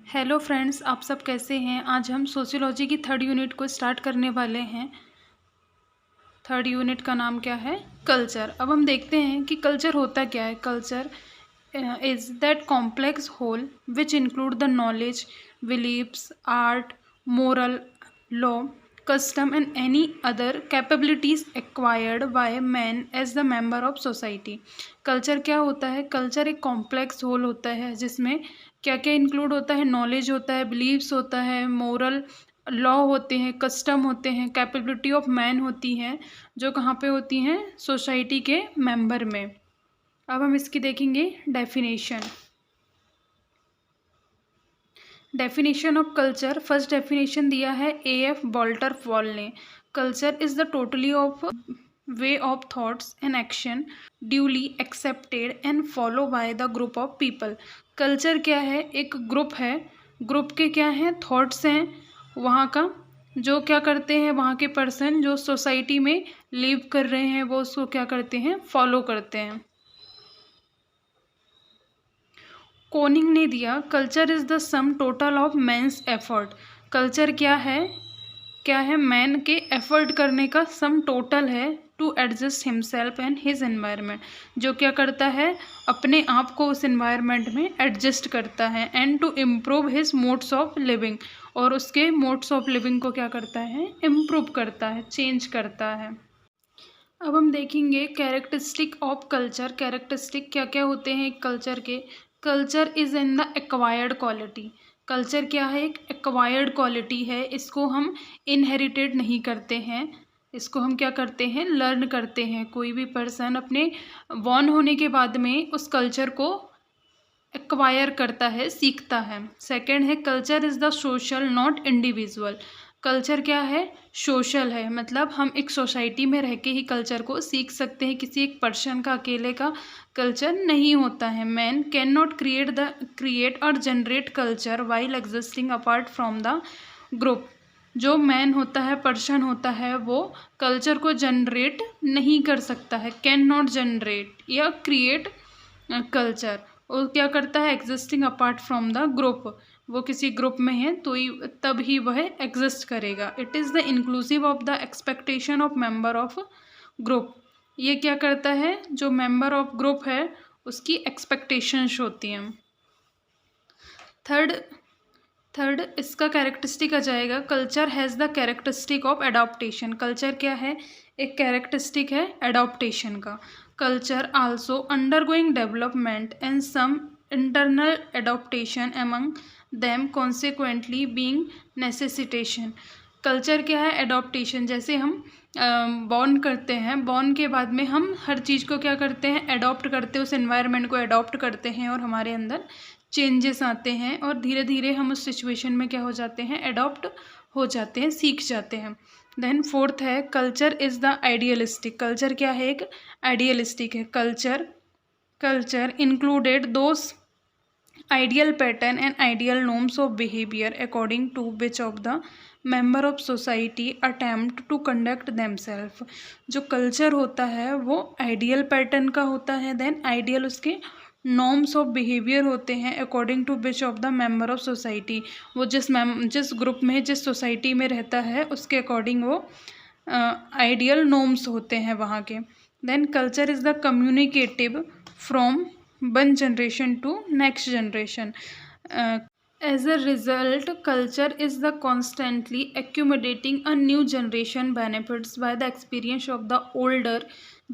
Hello friends, आप सब कैसे हैं। आज हम सोशियोलॉजी की थर्ड यूनिट को स्टार्ट करने वाले हैं। थर्ड यूनिट का नाम क्या है? कल्चर। अब हम देखते हैं कि कल्चर होता क्या है। Culture is that complex whole which include the knowledge, beliefs, art, moral, law, custom and any other capabilities acquired by man as the member of society। Culture क्या होता है? कल्चर एक कॉम्प्लेक्स होल होता है जिसमें क्या क्या इंक्लूड होता है? नॉलेज होता है, बिलीव्स होता है, मोरल लॉ होते हैं, कस्टम होते हैं, कैपेबिलिटी ऑफ मैन होती हैं, जो कहाँ पे होती हैं? सोसाइटी के मेंबर में। अब हम इसकी देखेंगे definition. Definition of culture, first definition दिया है A.F. बॉल्टर-फॉल ने। Culture is the totally off way of thoughts and action duly accepted and follow by the group of people. Culture क्या है? एक ग्रुप है, ग्रुप के क्या हैं? थॉट्स हैं वहाँ का, जो क्या करते हैं वहाँ के पर्सन जो सोसाइटी में लिव कर रहे हैं वो उसको क्या करते हैं? फॉलो करते हैं। कोनिंग ने दिया culture is the sum total of man's effort. Culture क्या है? क्या है? मैन के एफर्ट करने का सम टोटल है to adjust himself and his environment. जो क्या करता है? अपने आप को उस एनवायरनमेंट में एडजस्ट करता है। And to improve his modes of living, और उसके मोड्स ऑफ लिविंग को क्या करता है? इम्प्रूव करता है, चेंज करता है। अब हम देखेंगे कैरेक्टरिस्टिक ऑफ कल्चर। कैरेक्टरिस्टिक क्या क्या होते हैं कल्चर के? Culture is in the acquired quality. Culture क्या है? एक एक्वायर्ड क्वालिटी है। इसको हम इनहेरिटेड नहीं करते हैं, इसको हम क्या करते हैं? लर्न करते हैं। कोई भी पर्सन अपने बॉर्न होने के बाद में उस कल्चर को एक्वायर करता है, सीखता है। सेकंड है culture is the social not individual. Culture क्या है? सोशल है, मतलब हम एक सोसाइटी में रह के ही कल्चर को सीख सकते हैं। किसी एक पर्सन का अकेले का कल्चर नहीं होता है। मैन कैन नॉट क्रिएट और generate culture while existing apart from the group. जो मैन होता है, पर्सन होता है, वो कल्चर को जनरेट नहीं कर सकता है, कैन नॉट जनरेट या क्रिएट कल्चर। वो क्या करता है? Existing apart from the group. वो किसी ग्रुप में है तो ही तब ही वह एग्जिस्ट करेगा। It is the inclusive of the expectation of member of group. ये क्या करता है? जो मेंबर ऑफ ग्रुप है उसकी एक्सपेक्टेशंस होती हैं। थर्ड इसका कैरेक्टरिस्टिक आ जाएगा culture has the characteristic of adaptation. Culture क्या है? एक कैरेक्टरिस्टिक है एडॉप्टेशन का। Culture also undergoing development and some internal adaptation among them consequently being necessitation. Culture क्या है? एडॉप्टेशन। जैसे हम बॉर्न करते हैं, बॉर्न के बाद में हम हर चीज़ को क्या करते हैं? एडॉप्ट करते हैं, उस एनवायरनमेंट को एडॉप्ट करते हैं और हमारे अंदर चेंजेस आते हैं और धीरे धीरे हम उस सिचुएशन में क्या हो जाते हैं? एडॉप्ट हो जाते हैं, सीख जाते हैं। देन फोर्थ है culture is the idealistic. Culture क्या है? एक आइडियलिस्टिक है। Culture included those ideal pattern and ideal norms of behavior according to which of the member of society attempt to conduct themselves। जो कल्चर होता है वो ideal pattern का होता है। देन आइडियल उसके नॉर्म्स ऑफ बिहेवियर होते हैं according to which of the member of society. वो जिस ग्रुप में, जिस सोसाइटी में रहता है उसके अकॉर्डिंग वो आइडियल नॉर्म्स होते हैं वहाँ के। Then culture is the communicative from one generation to next generation। As a result, culture is the constantly accumulating a new generation benefits by the experience of the older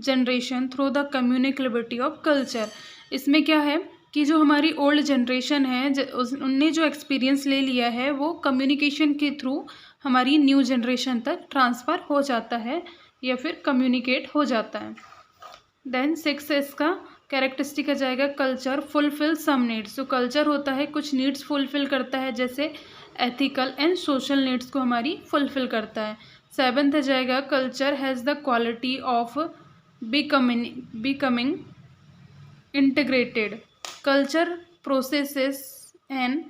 generation through the communicability of culture। इसमें क्या है कि जो हमारी old generation है उनने जो experience ले लिया है वो कम्युनिकेशन के थ्रू हमारी न्यू जनरेशन तक ट्रांसफ़र हो जाता है या फिर कम्युनिकेट हो जाता है। देन सिक्स इसका कैरेक्टरिस्टिक आ जाएगा कल्चर फुलफिल सम नीड्स। तो कल्चर होता है कुछ नीड्स फुलफिल करता है, जैसे एथिकल एंड सोशल नीड्स को हमारी फुलफिल करता है। सेवन्थ आ जाएगा culture has the quality of becoming integrated. Culture processes an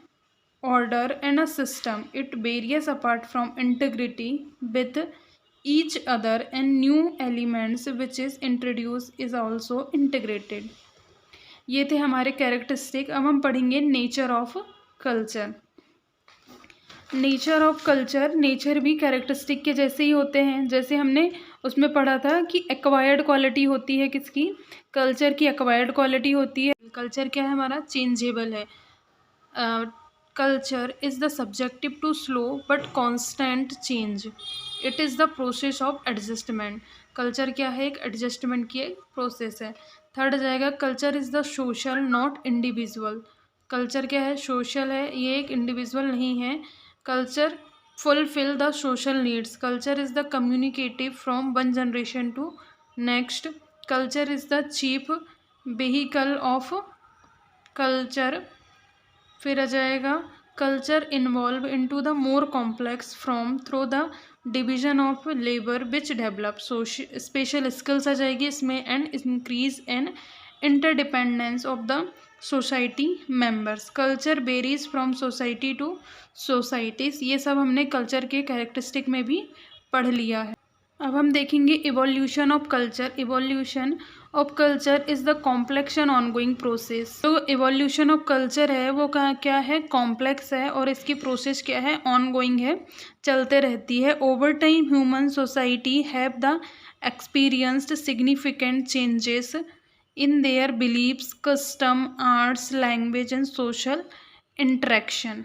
order and a system. It varies apart from integrity with each other and new elements which is introduced is also integrated। ये थे हमारे characteristic. अब हम पढ़ेंगे nature of culture. Nature of culture, nature भी characteristic के जैसे ही होते हैं। जैसे हमने उसमें पढ़ा था कि एक्वायर्ड क्वालिटी होती है किसकी, कल्चर की एक्वायर्ड क्वालिटी होती है। कल्चर क्या है हमारा, चेंजेबल है। Culture is the subjective to slow but constant change, it is the process of adjustment. Culture क्या है, एक एडजस्टमेंट की एक प्रोसेस है। थर्ड आ जाएगा culture is the social not individual. Culture क्या है, सोशल है, ये एक इंडिविजुअल नहीं है। Culture fulfil the social needs, culture is the communicative from one generation to next. Culture is the chief vehicle of culture. फिर आ जाएगा culture involve into the more complex from through the division of labour which develop special skills आ जाएगी इसमें, and increase and interdependence of the society members. Culture varies from society to societies, ये सब हमने culture के characteristic में भी पढ़ लिया है। अब हम देखेंगे evolution of culture. Evolution of culture is the complex and ongoing process. तो इवोल्यूशन ऑफ कल्चर है वो क्या है, कॉम्प्लेक्स है, और इसकी प्रोसेस क्या है, ऑनगोइंग है, चलते रहती है। Over time human society have the experienced significant changes in their beliefs, custom, arts, language and social interaction.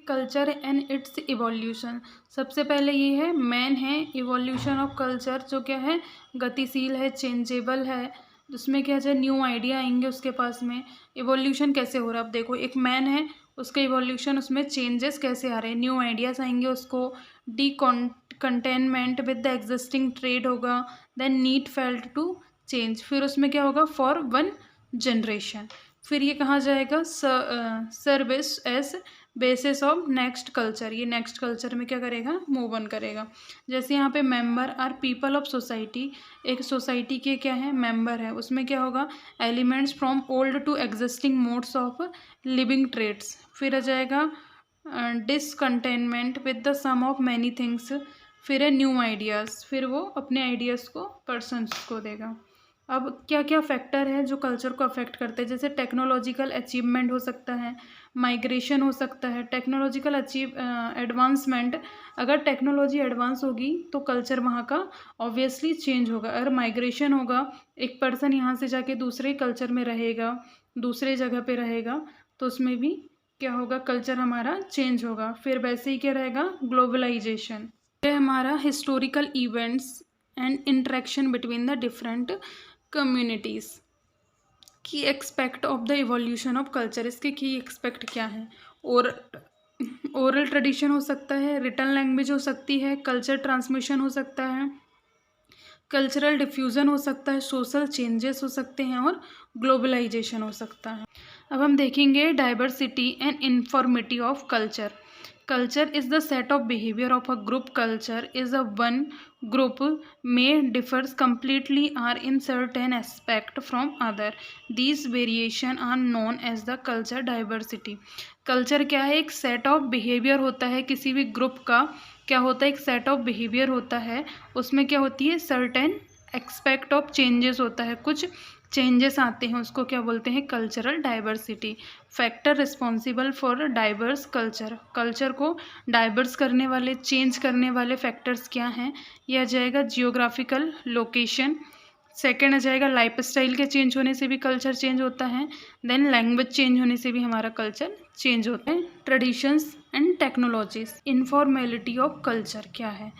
Culture and its evolution, सबसे पहले ये है मैन है इवोल्यूशन ऑफ कल्चर, जो क्या है, गतिशील है, चेंजेबल है, उसमें क्या है, न्यू आइडिया आएंगे उसके पास में। इवोल्यूशन कैसे हो रहा है, अब देखो एक मैन है, उसका इवोल्यूशन, उसमें चेंजेस कैसे आ रहे हैं, न्यू आइडियाज़ आएंगे, उसको discontentment with the existing trait होगा, then need felt to change, फिर उसमें क्या होगा, फॉर वन जनरेशन। फिर ये कहाँ जाएगा, serves as basis of next culture, ये नेक्स्ट कल्चर में क्या करेगा, मूव ऑन करेगा। जैसे यहाँ पे member are people of society, एक सोसाइटी के क्या है, मेंबर है, उसमें क्या होगा, elements from old to existing modes of living traits. फिर आ जाएगा discontentment with the some of many things. फिर है न्यू आइडियाज़, फिर वो अपने आइडियाज़ को पर्सनस को देगा। अब क्या क्या फैक्टर है जो कल्चर को अफेक्ट करते हैं, जैसे टेक्नोलॉजिकल अचीवमेंट हो सकता है, माइग्रेशन हो सकता है। टेक्नोलॉजिकल एडवांसमेंट, अगर टेक्नोलॉजी एडवांस होगी तो कल्चर वहाँ का ऑब्वियसली चेंज होगा। अगर माइग्रेशन होगा, एक पर्सन यहाँ से जाके दूसरे कल्चर में रहेगा, दूसरे जगह पे रहेगा, तो उसमें भी क्या होगा, कल्चर हमारा चेंज होगा। फिर वैसे ही क्या रहेगा, ग्लोबलाइजेशन, ये हमारा historical events and interaction between the different communities. Key aspect of the evolution of culture, इसके की एक्सपेक्ट क्या है, और ओरल ट्रेडिशन हो सकता है, रिटन लैंग्वेज हो सकती है, कल्चर ट्रांसमिशन हो सकता है, कल्चरल डिफ्यूज़न हो सकता है, सोशल चेंजेस हो सकते हैं, और ग्लोबलाइजेशन हो सकता है। अब हम देखेंगे diversity and infirmity of culture. Culture is the set of behavior of a group. Culture is a one group may differs completely or in certain aspect from other. These variation are known as the culture diversity. Culture क्या है, एक set of behavior होता है किसी भी group का, क्या होता है, एक set of behavior होता है, उसमें क्या होती है, certain aspect of changes होता है, कुछ चेंजेस आते हैं, उसको क्या बोलते हैं, cultural diversity. Factor responsible for diverse culture, culture को डाइवर्स करने वाले, चेंज करने वाले फैक्टर्स क्या हैं, यह आ जाएगा जियोग्राफिकल लोकेशन। सेकेंड आ जाएगा लाइफस्टाइल के चेंज होने से भी कल्चर चेंज होता है। देन लैंग्वेज चेंज होने से भी हमारा कल्चर चेंज होता है। Traditions and technologies. Informality of culture क्या है,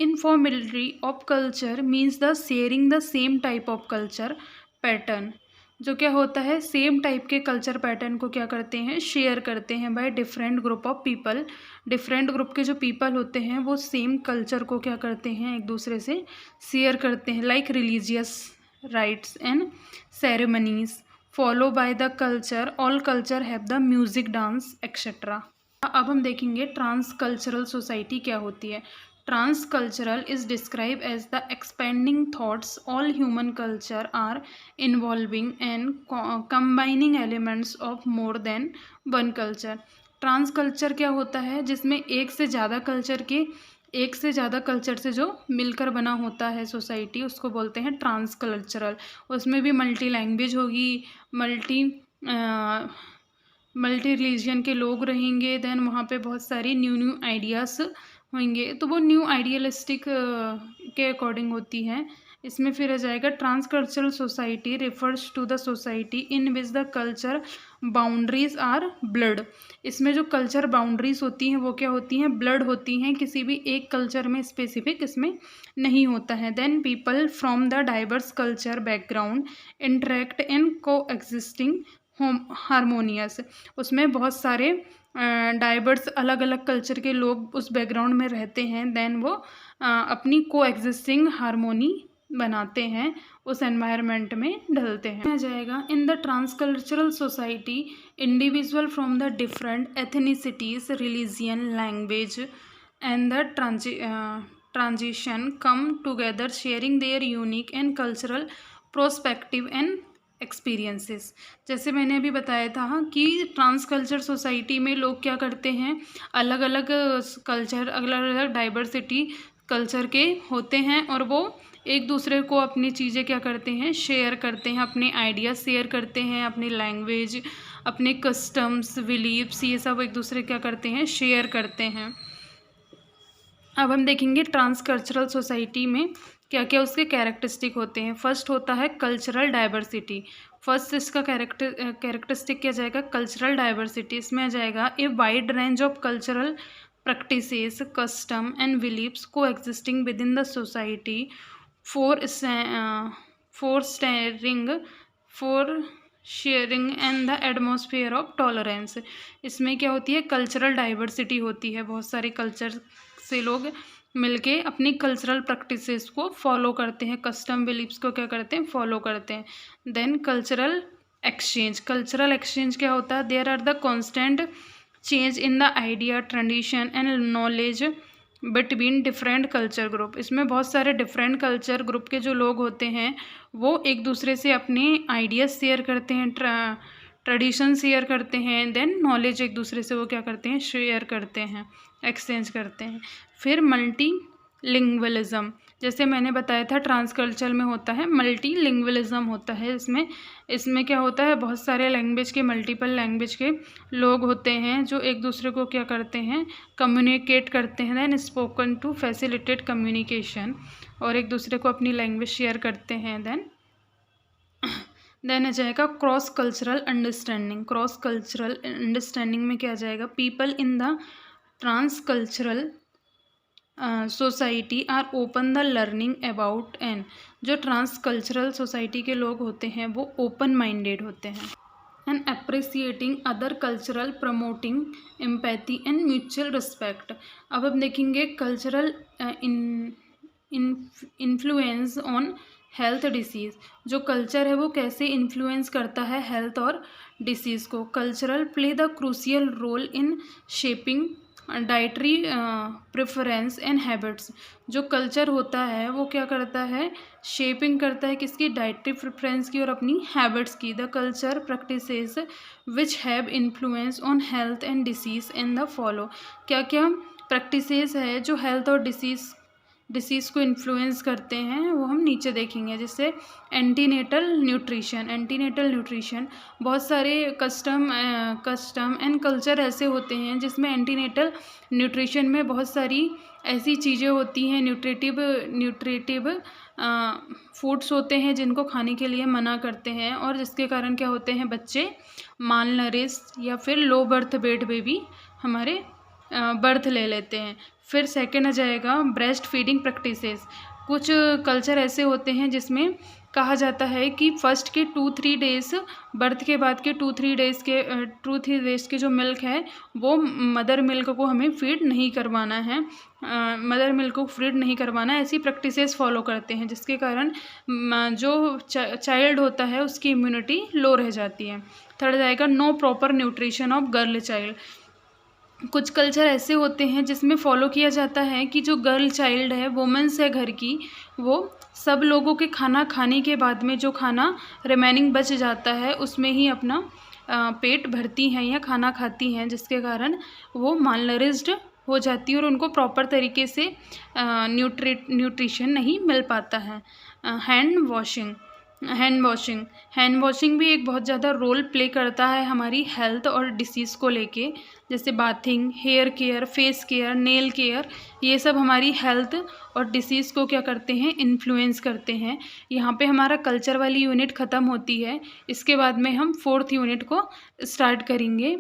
Informality of culture means the sharing the same type of culture pattern, जो क्या होता है, सेम टाइप के कल्चर पैटर्न को क्या करते हैं, शेयर करते हैं by different group of people. Different group के जो पीपल होते हैं वो सेम कल्चर को क्या करते हैं, एक दूसरे से शेयर करते हैं, like religious rights and ceremonies follow by the culture. All culture have the music, dance etcetera. अब हम देखेंगे ट्रांस कल्चरल सोसाइटी क्या होती है। Transcultural is described as the expanding thoughts all human culture are involving and combining elements of more than one culture. ट्रांसकल्चर क्या होता है, जिसमें एक से ज़्यादा कल्चर से जो मिलकर बना होता है सोसाइटी, उसको बोलते हैं ट्रांसकल्चरल। उसमें भी मल्टी लैंग्वेज होगी, मल्टी मल्टी रिलीजन के लोग रहेंगे, देन वहाँ पे बहुत सारी न्यू न्यू आइडियाज़ होंगे, तो वो न्यू आइडियलिस्टिक के अकॉर्डिंग होती हैं। इसमें फिर आ जाएगा transcultural society refers to the society in which the culture boundaries are blurred. इसमें जो कल्चर बाउंड्रीज होती हैं वो क्या होती हैं, ब्लड होती हैं, किसी भी एक कल्चर में स्पेसिफिक इसमें नहीं होता है। Then people from the diverse culture background interact in coexisting harmonious. उसमें बहुत सारे डाइवर्स अलग अलग कल्चर के लोग उस बैकग्राउंड में रहते हैं, देन वो अपनी को एग्जिस्टिंग हारमोनी बनाते हैं, उस एनवायरनमेंट में ढलते हैं। आ जाएगा in the transcultural society individual from the different ethnicities religion language and the transition come together sharing their unique and cultural prospective and experiences. जैसे मैंने अभी बताया था कि ट्रांसकल्चर सोसाइटी में लोग क्या करते हैं, अलग अलग कल्चर, अलग अलग डाइवर्सिटी कल्चर के होते हैं और वो एक दूसरे को अपनी चीज़ें क्या करते हैं, शेयर करते हैं, अपने आइडियाज़ शेयर करते हैं, अपनी लैंग्वेज, अपने कस्टम्स, बिलीव्स, ये सब एक दूसरे क्या करते हैं, शेयर करते हैं। अब हम देखेंगे ट्रांसकल्चरल सोसाइटी में क्या क्या उसके कैरेक्टरिस्टिक होते हैं। फर्स्ट होता है कल्चरल डाइवर्सिटी। फर्स्ट इसका कैरेक्टरिस्टिक क्या जाएगा, कल्चरल डाइवर्सिटी। इसमें आ जाएगा a wide range of cultural practices, custom and beliefs coexisting within the society for sharing and the atmosphere of tolerance. इसमें क्या होती है, कल्चरल डाइवर्सिटी होती है, बहुत सारे कल्चर से लोग मिलके अपनी कल्चरल प्रैक्टिसेस को फॉलो करते हैं, कस्टम बिलीव्स को क्या करते हैं, फॉलो करते हैं। Then cultural exchange. Cultural exchange क्या होता है, there are the constant change in the idea, tradition and knowledge between different culture group. इसमें बहुत सारे डिफरेंट कल्चर ग्रुप के जो लोग होते हैं वो एक दूसरे से अपने आइडियाज़ शेयर करते हैं, ट्रेडिशन शेयर करते हैं, देन नॉलेज एक दूसरे से वो क्या करते हैं, शेयर करते हैं, एक्सचेंज करते हैं। फिर मल्टी लिंग्वलिज्म, जैसे मैंने बताया था ट्रांसकल्चर में होता है मल्टी लिंग्वलिज्म होता है। इसमें क्या होता है, बहुत सारे लैंग्वेज के, मल्टीपल लैंग्वेज के लोग होते हैं जो एक दूसरे को क्या करते हैं, कम्युनिकेट करते हैं, then spoken to facilitate communication, और एक दूसरे को अपनी लैंग्वेज शेयर करते हैं। देन आ जाएगा cross cultural understanding. Cross cultural understanding में क्या आ जाएगा, people in the transcultural society are open the learning about and. जो ट्रांसकल्चरल सोसाइटी के लोग होते हैं वो ओपन माइंडेड होते हैं। And appreciating other cultural, promoting empathy and mutual respect. अब हम देखेंगे cultural influence on health disease. जो कल्चर है वो कैसे इन्फ्लुएंस करता है हेल्थ और डिसीज़ को। Cultural play the crucial role in shaping dietary preference and habits. जो कल्चर होता है वो क्या करता है, शेपिंग करता है किसकी, डाइटरी प्रेफरेंस की और अपनी हैबिट्स की। The culture practices which have influence on health and disease in the follow. क्या क्या प्रैक्टिसेस है जो हेल्थ और डिसीज़ को इन्फ्लुएंस करते हैं वो हम नीचे देखेंगे। जैसे एंटीनेटल न्यूट्रिशन। एंटीनेटल न्यूट्रिशन, बहुत सारे कस्टम एंड कल्चर ऐसे होते हैं जिसमें एंटीनेटल न्यूट्रिशन में बहुत सारी ऐसी चीज़ें होती हैं, न्यूट्रिटिव फूड्स होते हैं जिनको खाने के लिए मना करते हैं, और जिसके कारण क्या होते हैं, बच्चे मालनरिश्ड या फिर लो बर्थ वेट बेबी हमारे बर्थ ले लेते हैं। फिर सेकेंड आ जाएगा ब्रेस्ट फीडिंग प्रैक्टिसेस। कुछ कल्चर ऐसे होते हैं जिसमें कहा जाता है कि फर्स्ट के 2-3 डेज़, बर्थ के बाद के 2-3 डेज़ के जो मिल्क है वो मदर मिल्क को हमें फीड नहीं करवाना है, मदर मिल्क को फीड नहीं करवाना, ऐसी प्रैक्टिसेस फॉलो करते हैं जिसके कारण जो चाइल्ड होता है उसकी इम्यूनिटी लो रह जाती है। थर्ड जाएगा no proper nutrition of girl child. कुछ कल्चर ऐसे होते हैं जिसमें फॉलो किया जाता है कि जो गर्ल चाइल्ड है, वुमेन्स है घर की, वो सब लोगों के खाना खाने के बाद में जो खाना रिमेनिंग बच जाता है उसमें ही अपना पेट भरती हैं या खाना खाती हैं, जिसके कारण वो मालनरिश्ड हो जाती है और उनको प्रॉपर तरीके से न्यूट्रिशन नहीं मिल पाता है। Hand washing. हैंड वॉशिंग भी एक बहुत ज़्यादा रोल प्ले करता है हमारी हेल्थ और डिसीज़ को लेके। जैसे bathing, hair care, face care, nail care, ये सब हमारी हेल्थ और डिसीज़ को क्या करते हैं, इन्फ्लुएंस करते हैं। यहाँ पे हमारा कल्चर वाली यूनिट ख़त्म होती है। इसके बाद में हम 4th यूनिट को स्टार्ट करेंगे।